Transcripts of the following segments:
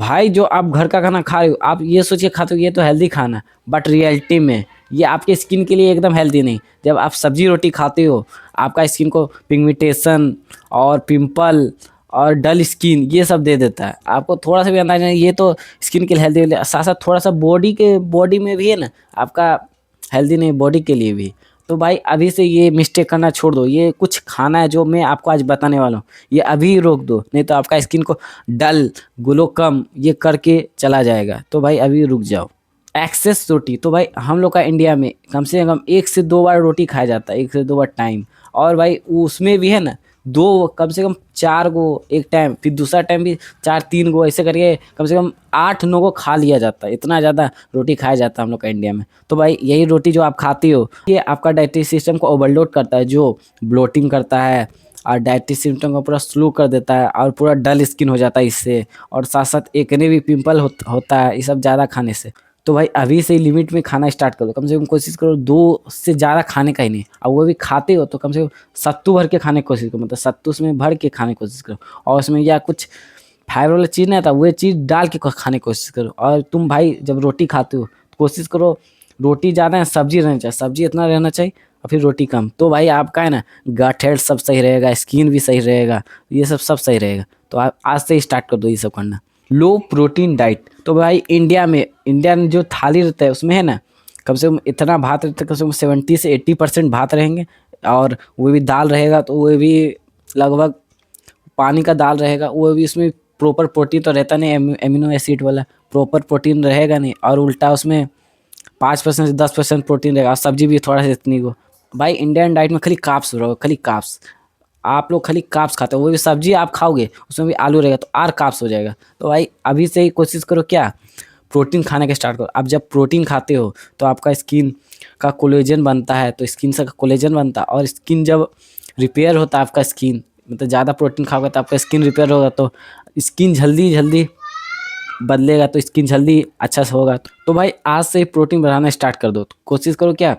भाई जो आप घर का खाना खा रहे हो, आप ये सोचिए खाते हो ये तो हेल्दी खाना है, बट रियलिटी में ये आपके स्किन के लिए एकदम हेल्दी नहीं। जब आप सब्जी रोटी खाते हो, आपका स्किन को पिगमेंटेशन और पिंपल और डल स्किन ये सब दे देता है। आपको थोड़ा सा भी अंदाजा नहीं, ये तो स्किन के लिए हेल्दी, साथ साथ थोड़ा सा बॉडी में भी है ना आपका हेल्दी नहीं, बॉडी के लिए भी। तो भाई अभी से ये मिस्टेक करना छोड़ दो। ये कुछ खाना है जो मैं आपको आज बताने वाला हूँ, ये अभी रोक दो, नहीं तो आपका स्किन को डल, ग्लो कम ये करके चला जाएगा। तो भाई अभी रुक जाओ। एक्सेस रोटी, तो भाई हम लोग का इंडिया में कम से कम 1 से 2 बार रोटी खाया जाता है, 1 से 2 बार टाइम। और भाई उसमें भी है ना, दो कम से कम 4 गो एक टाइम, फिर दूसरा टाइम भी 4-3 गो, ऐसे करके कम से कम 8-9 गो खा लिया जाता है। इतना ज़्यादा रोटी खाया जाता है हम लोग का इंडिया में। तो भाई यही रोटी जो आप खाते हो, ये आपका डाइजेस्टिव सिस्टम को ओवरलोड करता है, जो ब्लोटिंग करता है और डाइजेस्टिव सिस्टम को पूरा स्लो कर देता है और पूरा डल स्किन हो जाता है इससे। और साथ साथ एकने भी पिंपल होता है ये सब ज़्यादा खाने से। तो भाई अभी से ही लिमिट में खाना स्टार्ट कर दो। कम से कम कोशिश करो 2 से ज़्यादा खाने का ही नहीं, और वो भी खाते हो तो कम से कम सत्तू भर के खाने की कोशिश करो, मतलब सत्तू उसमें भर के खाने की कोशिश करो। और उसमें या कुछ फाइबर वाला चीज़ नहीं आता, वो चीज़ डाल के खाने की कोशिश करो। और तुम भाई जब रोटी खाते हो तो कोशिश करो रोटी ज़्यादा है, सब्जी रहनी चाहिए, सब्जी इतना रहना चाहिए और फिर रोटी कम। तो भाई आपका है ना गट हेल्थ सब सही रहेगा, स्किन भी सही रहेगा, ये सब सही रहेगा। तो आप आज से ही स्टार्ट कर दो ये सब करना। लो प्रोटीन डाइट, तो भाई इंडियन जो थाली रहता है उसमें है ना कम से कम इतना भात रहता है, कम से कम 70 से 80% भात रहेंगे। और वो भी दाल रहेगा, तो वो भी लगभग पानी का दाल रहेगा। वो भी उसमें प्रॉपर प्रोटीन तो रहता नहीं, एमिनो एसिड वाला प्रॉपर प्रोटीन रहेगा नहीं। और उल्टा उसमें 5% से 10% प्रोटीन रहेगा, और सब्जी भी थोड़ा सा इतनी को। भाई इंडियन डाइट में खाली कार्ब्स रहो, खाली कार्ब्स। आप लोग खाली कार्ब्स खाते हो, वो भी सब्जी आप खाओगे उसमें भी आलू रहेगा तो आर कार्ब्स हो जाएगा। तो भाई अभी से ही कोशिश करो क्या, प्रोटीन खाने का स्टार्ट करो। आप जब प्रोटीन खाते हो तो आपका स्किन का कोलेजन बनता है, तो स्किन से कोलेजन बनता है, और स्किन जब रिपेयर होता है आपका स्किन, मतलब ज़्यादा प्रोटीन खाओगे तो आपका स्किन रिपेयर होगा, तो स्किन जल्दी जल्दी बदलेगा, तो स्किन जल्दी अच्छा से होगा। तो भाई आज से ही प्रोटीन बढ़ाना स्टार्ट कर दो। तो कोशिश करो क्या,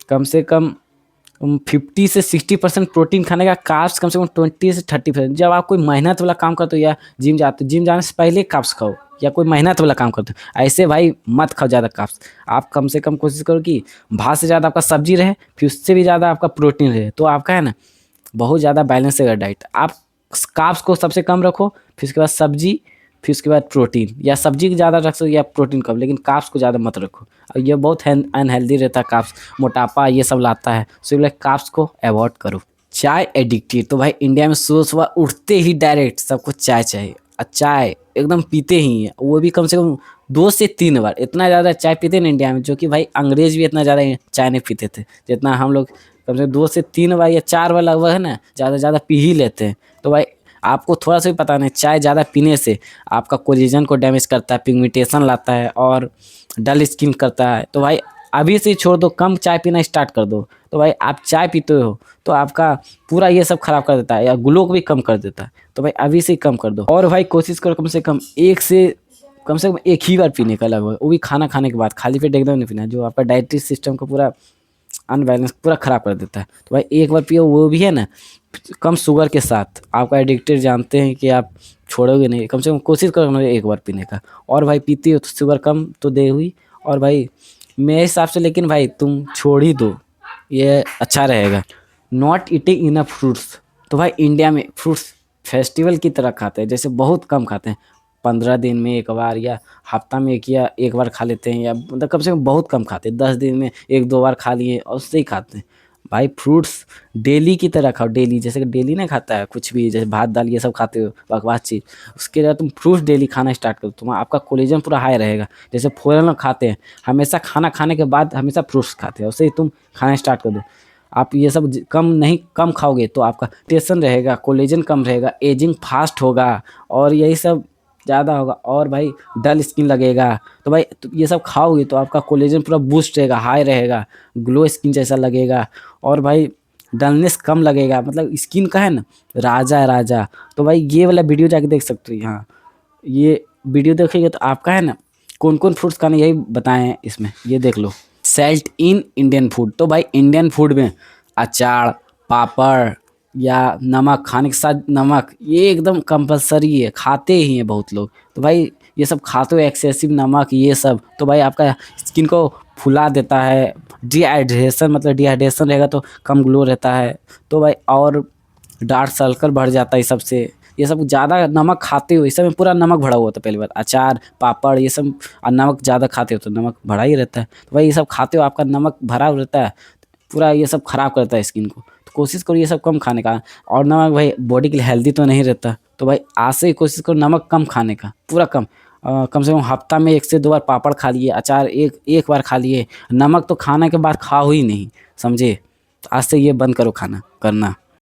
कम से कम 50 से 60% प्रोटीन खाने का, कार्ब्स कम से कम 20 से 30%। जब आप कोई मेहनत वाला काम करते हो या जिम जाते हो, जिम जाने से पहले कार्ब्स खाओ, या कोई मेहनत वाला काम करते हो ऐसे भाई मत खाओ ज़्यादा कार्ब्स। आप कम से कम कोशिश करो कि भात से ज़्यादा आपका सब्जी रहे, फिर उससे भी ज़्यादा आपका प्रोटीन रहे, तो आपका है ना बहुत ज़्यादा बैलेंस रहेगा डाइट। आप कार्ब्स को सबसे कम रखो, फिर उसके बाद सब्जी, फिर उसके बाद प्रोटीन, या सब्जी ज़्यादा रख सकते या प्रोटीन कम, लेकिन कार्ब्स को ज़्यादा मत रखो। और ये बहुत अनहेल्दी रहता है कार्ब्स, मोटापा ये सब लाता है, सो इसलिए कार्ब्स को अवॉइड करो। चाय एडिक्टिव, तो भाई इंडिया में सुबह सुबह उठते ही डायरेक्ट सबको चाय चाहिए, और चाय एकदम पीते ही हैं, वो भी कम से कम 2 से 3 बार। इतना ज़्यादा चाय पीते हैं इंडिया में, जो कि भाई अंग्रेज भी इतना ज़्यादा चाय नहीं पीते थे जितना हम लोग। कम से कम 2 से 3 बार या 4 बार लगभग है ना, ज़्यादा ज़्यादा पी ही लेते हैं। तो भाई आपको थोड़ा सा भी पता नहीं, चाय ज़्यादा पीने से आपका कोलेजन को डैमेज करता है, पिगमेंटेशन लाता है और डल स्किन करता है। तो भाई अभी से ही छोड़ दो, कम चाय पीना स्टार्ट कर दो। तो भाई आप चाय पीते हो तो आपका पूरा ये सब खराब कर देता है, या ग्लो को भी कम कर देता है। तो भाई अभी से ही कम कर दो। और भाई कोशिश करो कम से कम एक ही बार पीने का लगभग, वो भी खाना खाने के बाद, खाली पेट एकदम नहीं पीना, जो आपका डाइजेस्टिव सिस्टम को पूरा अनबैलेंस पूरा ख़राब कर देता है। तो भाई एक बार पियो, वो भी है ना कम शुगर के साथ। आपका एडिक्टेड जानते हैं कि आप छोड़ोगे नहीं, कम से कम कोशिश करो एक बार पीने का। और भाई पीती हो तो शुगर कम तो दे हुई। और भाई मेरे हिसाब से लेकिन भाई तुम छोड़ ही दो, ये अच्छा रहेगा। नॉट ईटिंग इनफ फ्रूट्स, तो भाई इंडिया में फ्रूट्स फेस्टिवल की तरह खाते हैं, जैसे बहुत कम खाते हैं। 15 दिन में एक बार, या हफ्ता में एक बार खा लेते हैं, या मतलब कम से कम बहुत कम खाते हैं। 10 दिन में 1-2 बार खा लिए और उससे ही खाते हैं। भाई फ्रूट्स डेली की तरह खाओ, डेली। जैसे कि डेली नहीं खाता है कुछ भी, जैसे भात दाल ये सब खाते हो बकवास चीज़, उसके बाद तुम फ्रूट्स डेली खाना स्टार्ट करो, तुम आपका कोलेजन पूरा हाई रहेगा। जैसे फॉरेन लोग खाते हैं, हमेशा खाना खाने के बाद हमेशा फ्रूट्स खाते हैं, उससे ही तुम खाना स्टार्ट कर दो। आप ये सब कम खाओगे तो आपका टेंशन रहेगा, कोलेजन कम रहेगा, एजिंग फास्ट होगा, और यही सब ज़्यादा होगा। और भाई डल स्किन लगेगा। तो भाई ये सब खाओगे तो आपका कोलेजन पूरा बूस्ट रहेगा, हाई रहेगा, ग्लो स्किन जैसा लगेगा। और भाई डलनेस कम लगेगा, मतलब स्किन का है ना राजा है राजा। तो भाई ये वाला वीडियो जाके देख सकते हो। यहाँ ये वीडियो देखेंगे तो आपका है ना कौन कौन फ्रूट्स खाने यही बताएं हैं इसमें, ये देख लो। सेल्ट इन इंडियन फूड, तो भाई इंडियन फूड में अचार, पापड़ या नमक, खाने के साथ नमक ये एकदम कंपलसरी है, खाते ही हैं बहुत लोग। तो भाई ये सब खाते हो एक्सेसिव नमक ये सब, तो भाई आपका स्किन को फुला देता है। डिहाइड्रेशन मतलब डिहाइड्रेशन रहेगा तो कम ग्लो रहता है, तो भाई और डार्क सर्कल बढ़ जाता है ये सबसे। ये सब ज़्यादा नमक खाते हो, इस सब में पूरा नमक भरा हुआ होता है पहली बार, अचार पापड़ ये सब, और नमक ज़्यादा खाते हो तो नमक भरा ही रहता है, तो भाई ये सब खाते हो आपका नमक भरा रहता है, पूरा ये सब खराब करता है स्किन को। तो कोशिश करो ये सब कम खाने का। और नमक भाई बॉडी के लिए हेल्दी तो नहीं रहता, तो भाई आज से ही कोशिश करो नमक कम खाने का, पूरा कम। कम से कम हफ्ता में 1 से 2 बार पापड़ खा लिए, अचार एक एक बार खा लिए, नमक तो खाने के बाद खाओ ही नहीं, समझे। तो आज से ये बंद करो खाना करना।